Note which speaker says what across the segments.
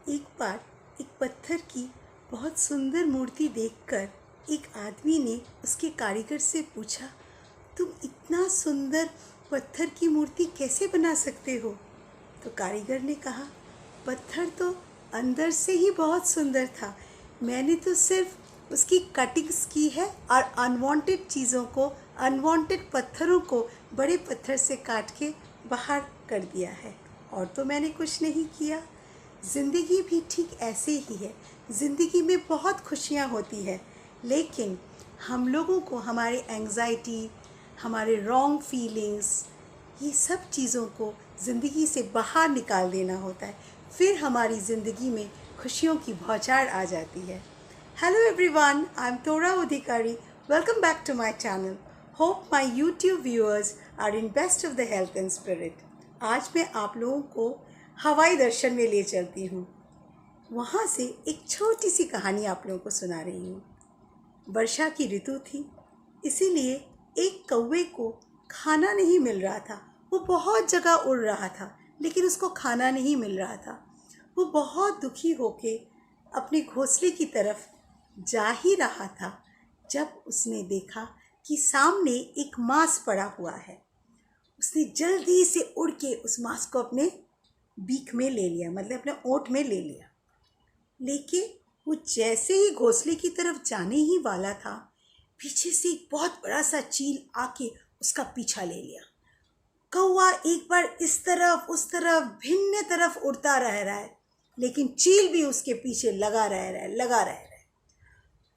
Speaker 1: एक बार एक पत्थर की बहुत सुंदर मूर्ति देखकर एक आदमी ने उसके कारीगर से पूछा, तुम इतना सुंदर पत्थर की मूर्ति कैसे बना सकते हो? तो कारीगर ने कहा, पत्थर तो अंदर से ही बहुत सुंदर था। मैंने तो सिर्फ उसकी कटिंग्स की है और अनवांटेड चीज़ों को, अनवांटेड पत्थरों को बड़े पत्थर से काट के बाहर कर दिया है, और तो मैंने कुछ नहीं किया। ज़िंदगी भी ठीक ऐसे ही है। ज़िंदगी में बहुत खुशियाँ होती है, लेकिन हम लोगों को हमारे एंग्जाइटी, हमारे रॉन्ग फीलिंग्स, ये सब चीज़ों को ज़िंदगी से बाहर निकाल देना होता है। फिर हमारी ज़िंदगी में खुशियों की बौछार आ जाती है। Hello everyone, I am Tora Adhikari. Welcome back to my channel. Hope my YouTube viewers are in best of the health and spirit. आज मैं आप लोगों को हवाई दर्शन में ले चलती हूँ। वहाँ से एक छोटी सी कहानी आप लोगों को सुना रही हूँ। वर्षा की ऋतु थी, इसीलिए एक कौवे को खाना नहीं मिल रहा था। वो बहुत जगह उड़ रहा था, लेकिन उसको खाना नहीं मिल रहा था। वो बहुत दुखी होके अपने घोंसले की तरफ जा ही रहा था, जब उसने देखा कि सामने एक मांस पड़ा हुआ है। उसने जल्दी से उड़ के उस मांस को अपने बीक में ले लिया, मतलब अपने ओंठ में ले लिया। लेकिन वो जैसे ही घोंसले की तरफ जाने ही वाला था, पीछे से एक बहुत बड़ा सा चील आके उसका पीछा ले लिया। कौवा एक बार इस तरफ उस तरफ भिन्न तरफ उड़ता रह रहा है, लेकिन चील भी उसके पीछे लगा रह रहा है।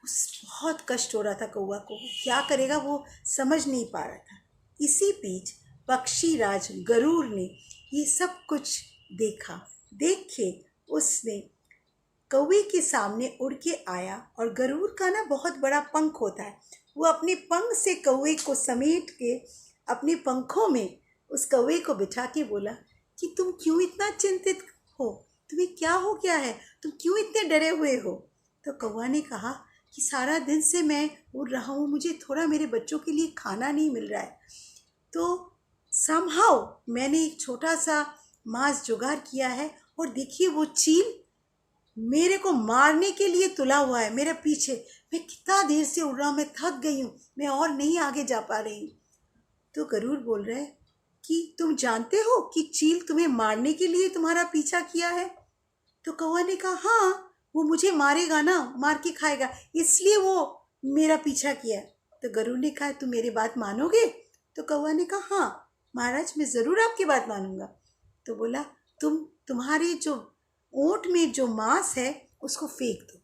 Speaker 1: उस बहुत कष्ट हो रहा था कौवा को, क्या करेगा वो समझ नहीं पा रहा था। इसी बीच पक्षीराज गरुड़ ने ये सब कुछ देखा। देख के उसने कौवे के सामने उड़ के आया, और गरुड़ का ना बहुत बड़ा पंख होता है। वो अपने पंख से कौवे को समेट के अपने पंखों में उस कौवे को बिठा के बोला कि तुम क्यों इतना चिंतित हो, तुम्हें क्या हो गया है, तुम क्यों इतने डरे हुए हो? तो कौवा ने कहा कि सारा दिन से मैं उड़ रहा हूँ, मुझे थोड़ा मेरे बच्चों के लिए खाना नहीं मिल रहा है, तो समहाउ मैंने एक छोटा सा मांस जुगाड़ किया है, और देखिए वो चील मेरे को मारने के लिए तुला हुआ है मेरे पीछे। मैं कितना देर से उड़ रहा हूँ, मैं थक गई हूँ, मैं और नहीं आगे जा पा रही हूँ। तो गरुड़ बोल रहे हैं कि तुम जानते हो कि चील तुम्हें मारने के लिए तुम्हारा पीछा किया है? तो कौवा ने कहा, हाँ, वो मुझे मारेगा ना, मार के खाएगा, इसलिए वो मेरा पीछा किया। तो गरुड़ ने कहा, तुम मेरी बात मानोगे? तो कौवा ने कहा, हाँ महाराज, मैं ज़रूर आपकी बात मानूंगा। तो बोला, तुम्हारे जो ओंठ में जो मांस है उसको फेंक दो,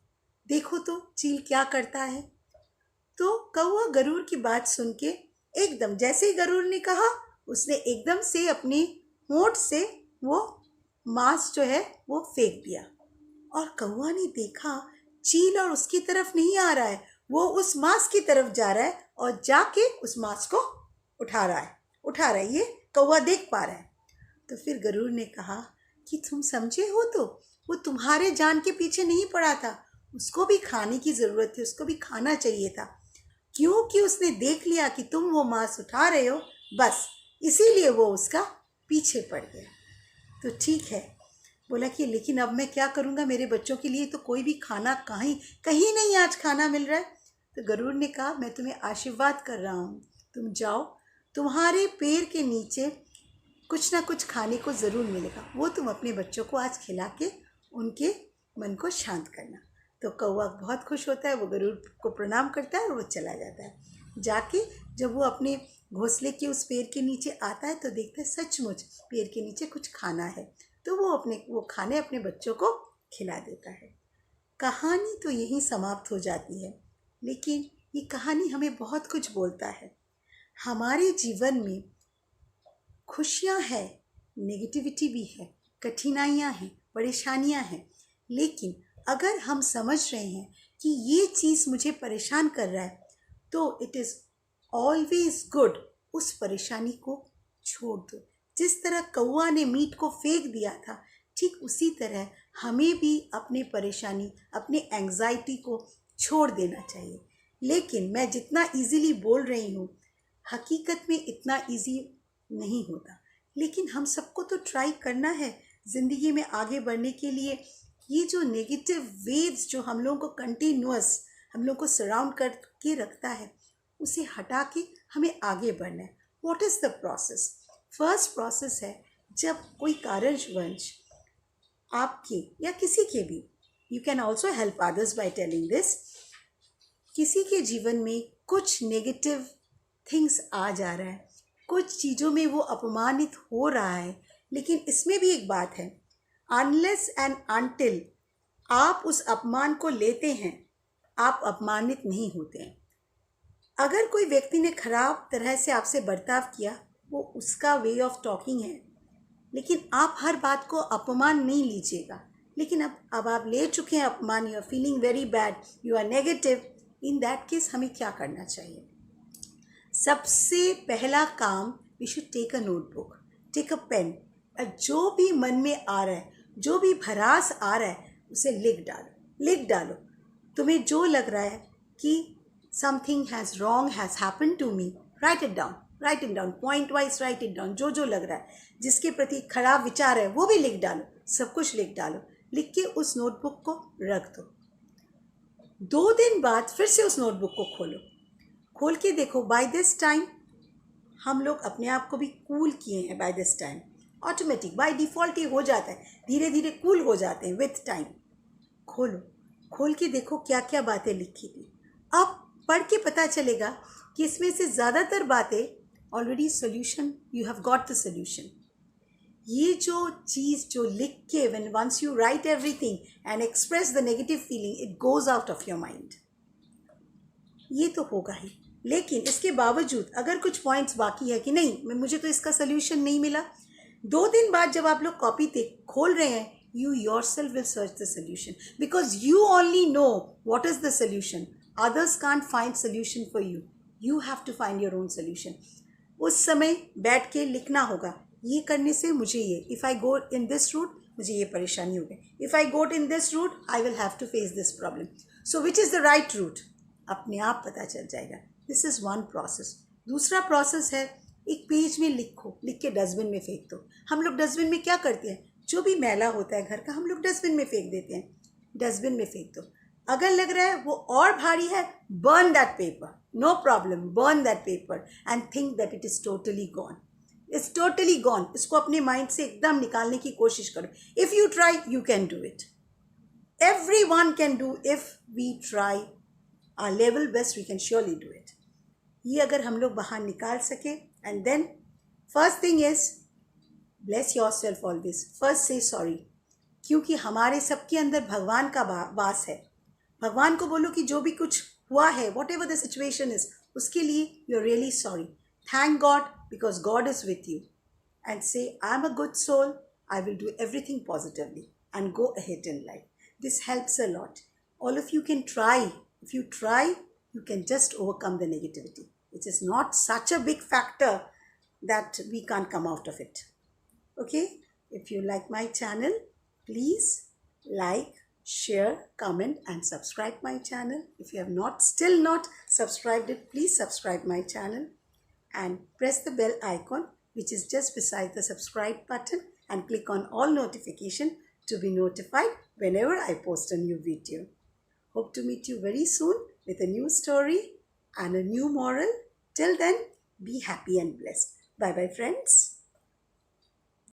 Speaker 1: देखो तो चील क्या करता है। तो कौवा गरुड़ की बात सुन के एकदम, जैसे ही गरुड़ ने कहा, उसने एकदम से अपनी होंठ से वो मांस जो है वो फेंक दिया। और कौवा ने देखा चील और उसकी तरफ नहीं आ रहा है, वो उस मांस की तरफ जा रहा है, और जाके उस मांस को उठा रहा है। ये कौवा देख पा रहा है। तो फिर गरुड़ ने कहा कि तुम समझे हो, तो वो तुम्हारे जान के पीछे नहीं पड़ा था, उसको भी खाने की ज़रूरत थी, उसको भी खाना चाहिए था। क्योंकि उसने देख लिया कि तुम वो मांस उठा रहे हो, बस इसीलिए वो उसका पीछे पड़ गया। तो ठीक है, बोला कि लेकिन अब मैं क्या करूँगा, मेरे बच्चों के लिए तो कोई भी खाना कहीं कहीं नहीं आज खाना मिल रहा है। तो गरुड़ ने कहा, मैं तुम्हें आशीर्वाद कर रहा हूँ, तुम जाओ, तुम्हारे पैर के नीचे कुछ ना कुछ खाने को ज़रूर मिलेगा, वो तुम अपने बच्चों को आज खिला के उनके मन को शांत करना। तो कौवा बहुत खुश होता है, वो गरुड़ को प्रणाम करता है और वो चला जाता है। जाके जब वो अपने घोंसले के उस पेड़ के नीचे आता है, तो देखता है सचमुच पेड़ के नीचे कुछ खाना है। तो वो खाने अपने बच्चों को खिला देता है। कहानी तो यहीं समाप्त हो जाती है, लेकिन ये कहानी हमें बहुत कुछ बोलता है। हमारे जीवन में खुशियाँ हैं, नेगेटिविटी भी है, कठिनाइयाँ हैं, परेशानियाँ हैं, लेकिन अगर हम समझ रहे हैं कि ये चीज़ मुझे परेशान कर रहा है, तो इट इज़ ऑलवेज गुड उस परेशानी को छोड़ दो। जिस तरह कौवा ने मीट को फेंक दिया था, ठीक उसी तरह हमें भी अपनी परेशानी, अपनी एंग्जाइटी को छोड़ देना चाहिए। लेकिन मैं जितना इजीली बोल रही हूँ, हकीकत में इतना इजी नहीं होता, लेकिन हम सबको तो ट्राई करना है ज़िंदगी में आगे बढ़ने के लिए। ये जो नेगेटिव वेव्स जो हम लोगों को कंटिन्यूअस हम लोग को सराउंड करके रखता है, उसे हटा के हमें आगे बढ़ना है। What is the process? First process है, जब कोई कारणवश आपके या किसी के भी, you can also help others by telling this, किसी के जीवन में कुछ नेगेटिव थिंग्स आ जा रहा है, कुछ चीज़ों में वो अपमानित हो रहा है, लेकिन इसमें भी एक बात है, अनलेस एंड अनटिल आप उस अपमान को लेते हैं, आप अपमानित नहीं होते हैं। अगर कोई व्यक्ति ने खराब तरह से आपसे बर्ताव किया, वो उसका वे ऑफ टॉकिंग है, लेकिन आप हर बात को अपमान नहीं लीजिएगा। लेकिन अब आप ले चुके हैं अपमान, you are feeling very bad, you are negative, in that case हमें क्या करना चाहिए? सबसे पहला काम, we should take a notebook, take a pen, जो भी मन में आ रहा है, जो भी भरास आ रहा है, उसे लिख डालो। तुम्हें जो लग रहा है कि something has wrong has happen to me, write it down, point wise write it down. जो लग रहा है, जिसके प्रति खराब विचार है, वो भी लिख डालो, सब कुछ लिख डालो। लिख के उस नोटबुक को रख दो। 2 दिन बाद फिर से उस नोटबुक को खोल के देखो, बाय दिस टाइम हम लोग अपने आप को भी कूल किए हैं। By this time automatic by default ये हो जाता है, धीरे धीरे कूल हो जाते हैं विथ टाइम। खोल के देखो क्या क्या बातें लिखी थी। अब पढ़ के पता चलेगा कि इसमें से ज़्यादातर बातें already solution, you have got the solution. ये जो चीज़ जो लिख के, when once you write everything and express the negative feeling, it goes out of your mind. ये तो होगा ही, लेकिन इसके बावजूद अगर कुछ पॉइंट्स बाकी है कि नहीं, मुझे तो इसका सोल्यूशन नहीं मिला, 2 दिन बाद जब आप लोग कॉपी खोल रहे हैं, you yourself will search the solution, because you only know what is the solution. Others can't find solution for you. You have to find your own solution. उस समय बैठ के लिखना होगा, ये करने से मुझे ये, if I go in this route मुझे ये परेशानी होगी, if I go in this route I will have to face this problem, so which is the right route, अपने आप पता चल जाएगा। This is one process. दूसरा प्रोसेस है, एक पेज में लिख के डस्टबिन में फेंक दो। हम लोग डस्टबिन में क्या करते हैं, जो भी मैला होता है घर का, हम लोग डस्टबिन में फेंक देते हैं। डस्टबिन में फेंक दो। अगर लग रहा है वो और भारी है, burn that paper, no problem, burn that paper and think that it is totally gone, it's totally gone. इसको अपने माइंड से एकदम निकालने की कोशिश करो। If you try, you can do it, everyone can do, if we try our level best, we can surely do it. ये अगर हम लोग बाहर निकाल सके, and then first thing is bless yourself always, first से sorry, क्योंकि हमारे सबके अंदर भगवान का वास है। भगवान को बोलो कि जो भी कुछ हुआ है, whatever the situation is, उसके लिए you are really sorry, thank God because God is with you, and say I am a good soul, I will do everything positively and go ahead in life. This helps a lot. All of you can try. If you try, you can just overcome the negativity. It is not such a big factor that we can't come out of it. Okay? If you like my channel, please like, share, comment and subscribe my channel. If you have still not subscribed it, please subscribe my channel and press the bell icon which is just beside the subscribe button, and click on all notification to be notified whenever I post a new video. Hope to meet you very soon with a new story and a new moral. Till then, be happy and blessed. Bye bye friends.